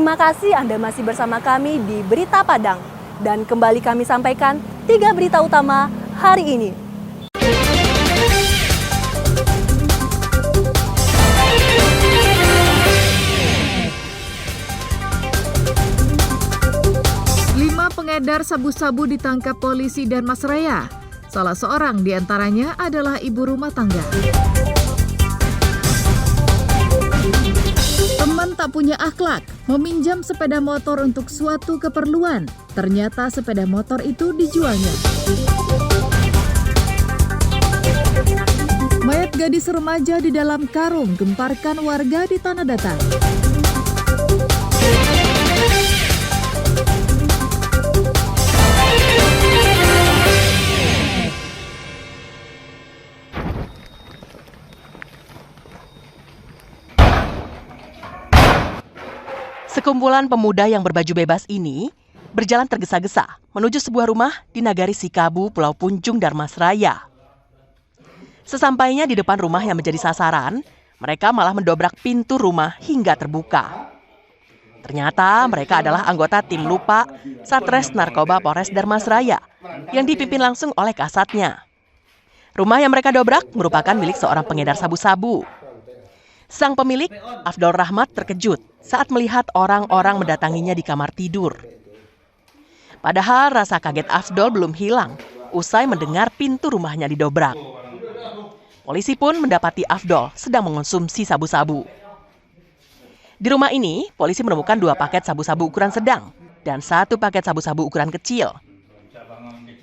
Terima kasih Anda masih bersama kami di Berita Padang. Dan kembali kami sampaikan 3 berita utama hari ini. Pengedar sabu-sabu ditangkap polisi dan Masraya. Salah seorang di antaranya adalah ibu rumah tangga. Teman tak punya akhlak, meminjam sepeda motor untuk suatu keperluan. Ternyata sepeda motor itu dijualnya. Mayat gadis remaja di dalam karung gemparkan warga di Tanah Datar. Sekumpulan pemuda yang berbaju bebas ini berjalan tergesa-gesa menuju sebuah rumah di Nagari Sikabu, Pulau Punjung, Darmasraya. Sesampainya di depan rumah yang menjadi sasaran, mereka malah mendobrak pintu rumah hingga terbuka. Ternyata mereka adalah anggota tim Lupa Satres Narkoba Polres Darmasraya yang dipimpin langsung oleh kasatnya. Rumah yang mereka dobrak merupakan milik seorang pengedar sabu-sabu. Sang pemilik, Afdol Rahmat, terkejut saat melihat orang-orang mendatanginya di kamar tidur. Padahal rasa kaget Afdol belum hilang usai mendengar pintu rumahnya didobrak. Polisi pun mendapati Afdol sedang mengonsumsi sabu-sabu. Di rumah ini, polisi menemukan 2 paket sabu-sabu ukuran sedang dan 1 paket sabu-sabu ukuran kecil.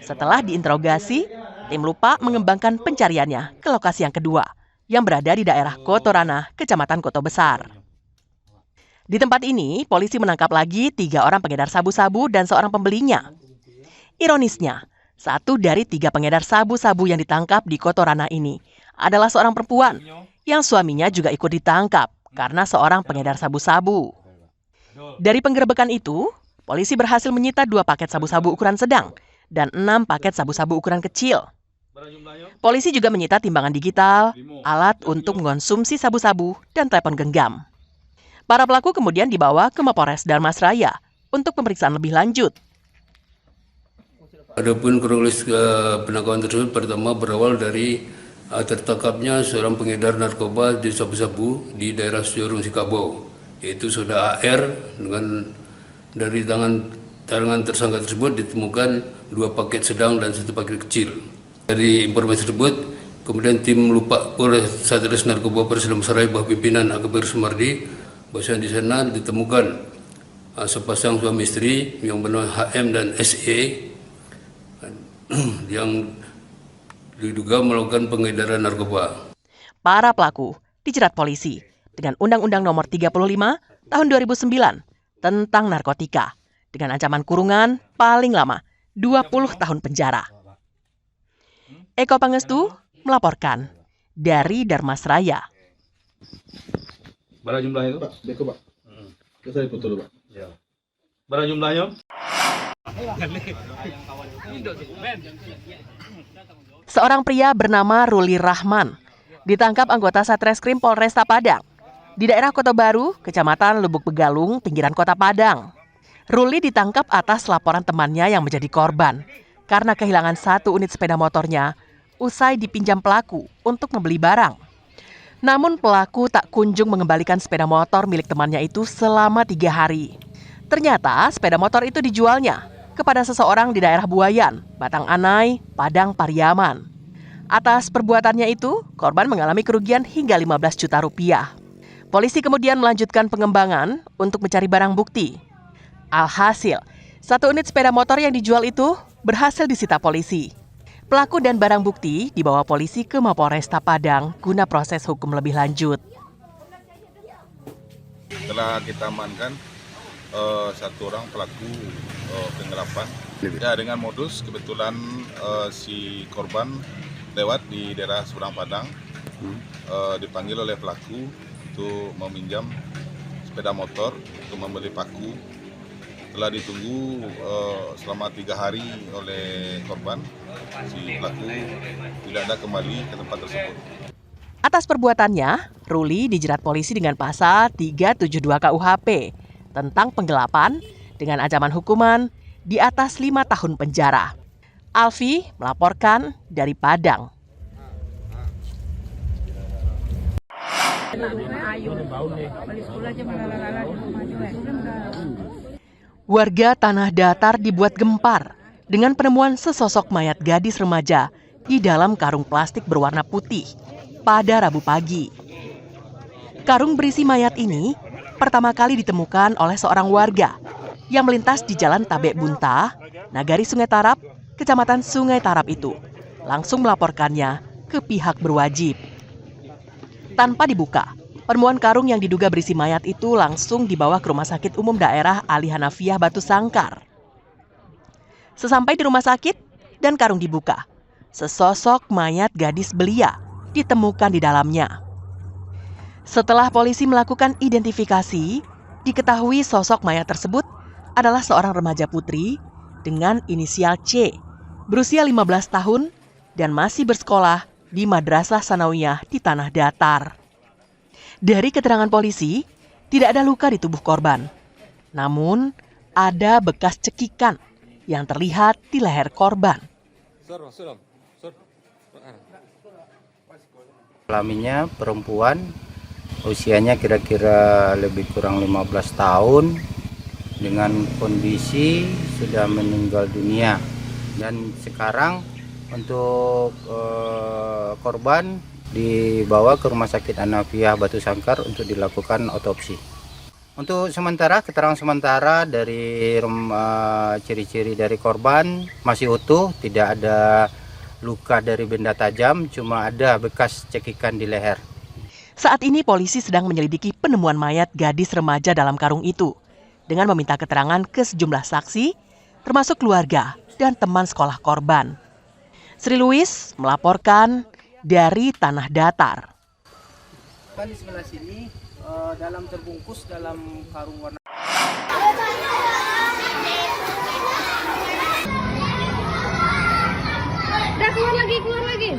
Setelah diinterogasi, tim Lupa mengembangkan pencariannya ke lokasi yang kedua, yang berada di daerah Kotorana, Kecamatan Koto Besar. Di tempat ini, polisi menangkap lagi 3 orang pengedar sabu-sabu dan seorang pembelinya. Ironisnya, 1 dari 3 pengedar sabu-sabu yang ditangkap di Kotorana ini adalah seorang perempuan yang suaminya juga ikut ditangkap karena seorang pengedar sabu-sabu. Dari penggerebekan itu, polisi berhasil menyita 2 paket sabu-sabu ukuran sedang dan 6 paket sabu-sabu ukuran kecil. Polisi juga menyita timbangan digital, alat untuk mengonsumsi sabu-sabu, dan telepon genggam. Para pelaku kemudian dibawa ke Mapolres Darmasraya untuk pemeriksaan lebih lanjut. Adapun kronologis penangkapan tersebut pertama berawal dari tertangkapnya seorang pengedar narkoba di sabu-sabu di daerah Jorong Sikabo, yaitu saudara AR. Dari tangan tersangka tersebut ditemukan 2 paket sedang dan 1 paket kecil. Dari informasi tersebut, kemudian tim Lupa Polres Satres Narkoba Polres Darmasraya bawah pimpinan AKP Sumardi, bahwa di sana ditemukan sepasang suami istri yang bernama HM dan SE yang diduga melakukan pengedaran narkoba. Para pelaku dijerat polisi dengan Undang-Undang Nomor 35 Tahun 2009 tentang narkotika dengan ancaman kurungan paling lama 20 tahun penjara. Eko Pangestu melaporkan dari Darmasraya. Berapa jumlahnya itu? Pak, Beko, Pak. Saya foto dulu, Pak. Ya. Berapa jumlahnya? Seorang pria bernama Ruli Rahman ditangkap anggota Satreskrim Polresta Padang di daerah Kota Baru, Kecamatan Lubuk Begalung, pinggiran Kota Padang. Ruli ditangkap atas laporan temannya yang menjadi korban karena kehilangan 1 unit sepeda motornya usai dipinjam pelaku untuk membeli barang. Namun pelaku tak kunjung mengembalikan sepeda motor milik temannya itu selama 3 hari. Ternyata sepeda motor itu dijualnya kepada seseorang di daerah Buayan, Batang Anai, Padang Pariaman. Atas perbuatannya itu, korban mengalami kerugian hingga 15 juta rupiah. Polisi kemudian melanjutkan pengembangan untuk mencari barang bukti. Alhasil, 1 unit sepeda motor yang dijual itu berhasil disita polisi. Pelaku dan barang bukti dibawa polisi ke Mapolresta Padang guna proses hukum lebih lanjut. Setelah kita amankan 1 orang pelaku penggelapan, ya dengan modus kebetulan si korban lewat di daerah Seberang Padang, dipanggil oleh pelaku untuk meminjam sepeda motor untuk membeli paku. Setelah ditunggu selama 3 hari oleh korban, si pelaku tidak ada kembali ke tempat tersebut. Atas perbuatannya, Ruli dijerat polisi dengan pasal 372 KUHP tentang penggelapan dengan ancaman hukuman di atas 5 tahun penjara. Alfi melaporkan dari Padang. Warga Tanah Datar dibuat gempar dengan penemuan sesosok mayat gadis remaja di dalam karung plastik berwarna putih pada Rabu pagi. Karung berisi mayat ini pertama kali ditemukan oleh seorang warga yang melintas di Jalan Tabek Bunta, Nagari Sungai Tarap, Kecamatan Sungai Tarap itu, langsung melaporkannya ke pihak berwajib. Tanpa dibuka, penemuan karung yang diduga berisi mayat itu langsung dibawa ke Rumah Sakit Umum Daerah Ali Hanafiah Batu Sangkar. Sesampai di rumah sakit dan karung dibuka, sesosok mayat gadis belia ditemukan di dalamnya. Setelah polisi melakukan identifikasi, diketahui sosok mayat tersebut adalah seorang remaja putri dengan inisial C, berusia 15 tahun dan masih bersekolah di Madrasah Sanawiyah di Tanah Datar. Dari keterangan polisi, tidak ada luka di tubuh korban. Namun, ada bekas cekikan yang terlihat di leher korban. Kelaminnya perempuan, usianya kira-kira lebih kurang 15 tahun, dengan kondisi sudah meninggal dunia. Dan sekarang untuk korban dibawa ke Rumah Sakit Hanafiah Batu Sangkar untuk dilakukan otopsi. Untuk sementara, keterangan sementara dari ciri-ciri dari korban masih utuh, tidak ada luka dari benda tajam, cuma ada bekas cekikan di leher. Saat ini polisi sedang menyelidiki penemuan mayat gadis remaja dalam karung itu dengan meminta keterangan ke sejumlah saksi, termasuk keluarga dan teman sekolah korban. Sri Louis melaporkan dari Tanah Datar. Kan di sebelah sini dalam terbungkus dalam karung warna. Keluar lagi.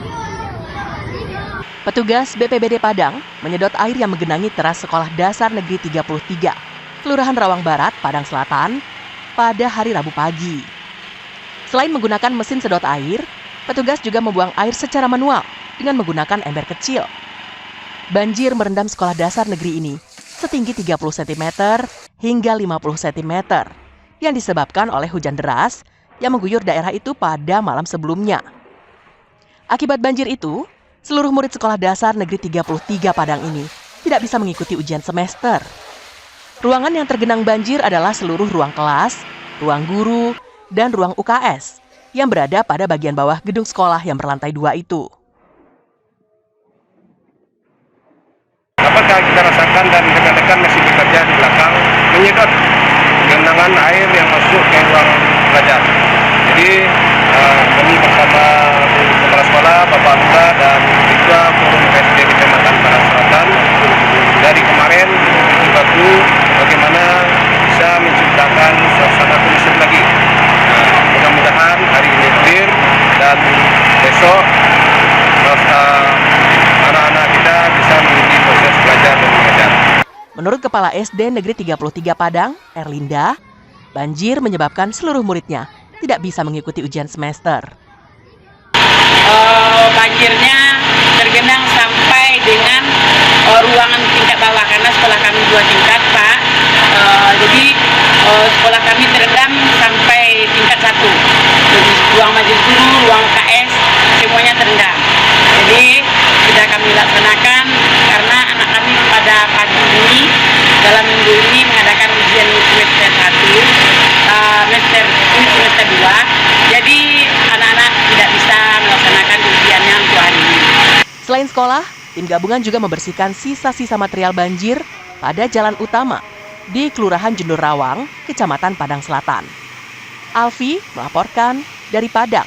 Petugas BPBD Padang menyedot air yang menggenangi teras Sekolah Dasar Negeri 33, Kelurahan Rawang Barat, Padang Selatan, pada hari Rabu pagi. Selain menggunakan mesin sedot air, petugas juga membuang air secara manual dengan menggunakan ember kecil. Banjir merendam sekolah dasar negeri ini setinggi 30 cm hingga 50 cm yang disebabkan oleh hujan deras yang mengguyur daerah itu pada malam sebelumnya. Akibat banjir itu, seluruh murid sekolah dasar negeri 33 Padang ini tidak bisa mengikuti ujian semester. Ruangan yang tergenang banjir adalah seluruh ruang kelas, ruang guru, dan ruang UKS yang berada pada bagian bawah gedung sekolah yang berlantai 2 itu. Apakah kita rasakan dan rekan-rekan masih bekerja di belakang menyedot genangan air yang masuk ke ruang belajar. Jadi kami bersama kepala sekolah, Bapak Lurah dan juga forum PSD Kecamatan Padang Selatan dari kemarin membantu bagaimana bisa menciptakan suasana kondusif lagi. Mudah-mudahan hari ini clear dan besok anak-anak kita bisa mengikuti proses belajar dan mengajar. Menurut Kepala SD Negeri 33 Padang, Erlinda, banjir menyebabkan seluruh muridnya tidak bisa mengikuti ujian semester. Banjirnya tergenang sampai dengan ruangan tingkat bawah karena sekolah kami 2 tingkat, Pak. Jadi sekolah kami terendam sampai tingkat 1. Jadi ruang majelis guru, ruang KS semuanya terendam. Jadi sudah kami laksanakan karena anak kami pada pagi ini dalam minggu ini mengadakan ujian semester 1, semester 2. Jadi anak-anak tidak bisa melaksanakan ujiannya untuk hari ini. Selain sekolah, tim gabungan juga membersihkan sisa-sisa material banjir pada jalan utama di Kelurahan Jendur Rawang, Kecamatan Padang Selatan. Alfi melaporkan dari Padang.